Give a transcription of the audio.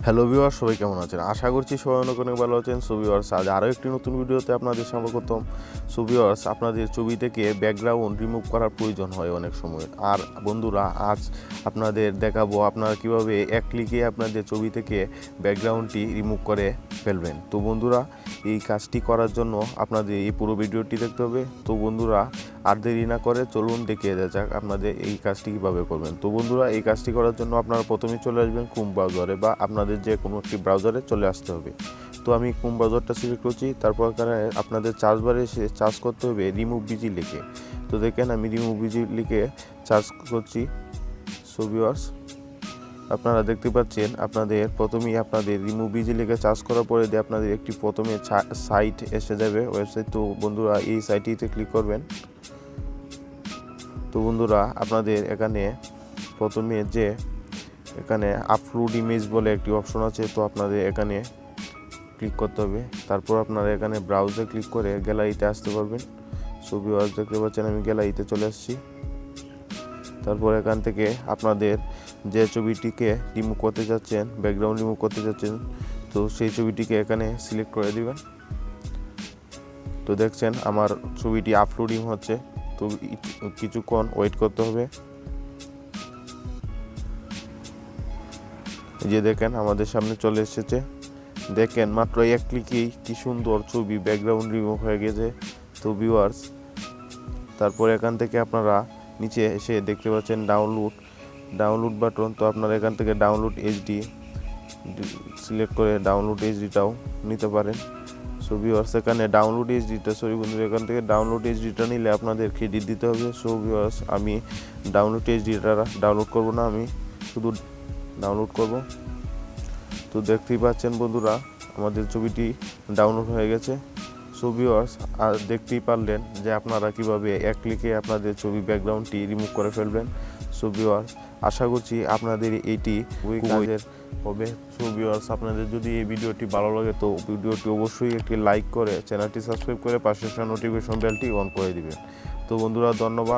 Hello viewers, সবাই কেমন আছেন? আশা করছি সবাই অনেক অনেক ভালো আছেন। সো ভিউয়ার্স, আজ আরও একটি নতুন ভিডিওতে আপনাদের স্বাগতম। সো ভিউয়ার্স, আপনাদের ছবি থেকে ব্যাকগ্রাউন্ড রিমুভ করার প্রয়োজন হয় অনেক সময়। আর বন্ধুরা, আজ আপনাদের দেখাবো আপনারা কীভাবে এক ক্লিকে আপনাদের ছবি থেকে ব্যাকগ্রাউন্ডটি রিমুভ করে ফেলবেন। তো বন্ধুরা, এই কাজটি করার জন্য আপনাদের এই পুরো ভিডিওটি দেখতে হবে। তো বন্ধুরা, আর দেরি না করে চলুন দেখিয়ে দেওয়া যাক আপনাদের এই কাজটি কীভাবে করবেন। তো বন্ধুরা, এই কাজটি করার জন্য আপনারা প্রথমেই চলে আসবেন ক্রোম ব্রাউজারে, বা আপনাদের যে কোনো একটি ব্রাউজারে চলে আসতে হবে। তো আমি ক্রোম ব্রাউজারটা সিলেক্ট করছি। তারপর আপনাদের সার্চ বারে এসে সার্চ করতে হবে রিমুভ বিজি লিখে। তো দেখেন আমি রিমুভ বিজি লিখে সার্চ করছি। সো ভিউয়ার্স, আপনারা দেখতে পাচ্ছেন আপনাদের প্রথমেই আপনাদের রিমুভ বিজি লিখে সার্চ করার পরে দিয়ে আপনাদের একটি প্রথমে সাইট এসে যাবে, ওয়েবসাইট। তো বন্ধুরা, এই সাইটটিতে ক্লিক করবেন। তো বন্ধুরা, আপনাদের এখানে প্রথমে যে এখানে আপলোড ইমেজ বলে একটি অপশন আছে, তো আপনাদের এখানে ক্লিক করতে হবে। তারপর আপনারা এখানে ব্রাউজে ক্লিক করে গ্যালারিতে আসতে পারবেন। সো ভিউয়ার্স, দেখতে পাচ্ছেন আমি গ্যালারিতে চলে আসছি। তারপর এখান থেকে আপনাদের যে ছবিটিকে রিমুভ করতে যাচ্ছেন, ব্যাকগ্রাউন্ড রিমুভ করতে যাচ্ছেন, তো সেই ছবিটিকে এখানে সিলেক্ট করে দিবেন। তো দেখছেন আমার ছবিটি আপলোডিং হচ্ছে, তো কিছুক্ষণ ওয়েট করতে হবে। যে দেখেন আমাদের সামনে চলে এসেছে। দেখেন মাত্র এক ক্লিকেই কি সুন্দর ছবি ব্যাকগ্রাউন্ড রিমুভ হয়ে গেছে। তো ভিউয়ার্স, তারপর এখান থেকে আপনারা নিচে এসে দেখতে পাচ্ছেন ডাউনলোড বাটন। তো আপনারা এখান থেকে ডাউনলোড এইচডি সিলেক্ট করে ডাউনলোড এইচডিটাও নিতে পারেন। সো ভিউয়ার্স, এখানে ডাউনলোড এইচডিটা এখান থেকে ডাউনলোড এইচডিটা নিলে আপনাদের ক্রেডিট দিতে হবে। সো ভিউয়ার্স, আমি ডাউনলোড এইচডিটা ডাউনলোড করব না, আমি শুধু ডাউনলোড করব। তো দেখতেই পাচ্ছেন বন্ধুরা, আমাদের ছবিটি ডাউনলোড হয়ে গেছে। সো ভিউয়ার্স, আর দেখতেই পারলেন যে আপনারা কিভাবে এক ক্লিকে আপনাদের ছবি ব্যাকগ্রাউন্ডটি রিমুভ করে ফেলবেন। সো ভিউয়ার্স, আশা করছি আপনাদের এইটি খুবই কাজের হবে। সো ভিউয়ার্স, আপনাদের যদি এই ভিডিওটি ভালো লাগে তো ভিডিওটি অবশ্যই একটি লাইক করে চ্যানেলটি সাবস্ক্রাইব করে পাশে নোটিফিকেশন বেলটি অন করে দিবেন। তো বন্ধুরা, ধন্যবাদ।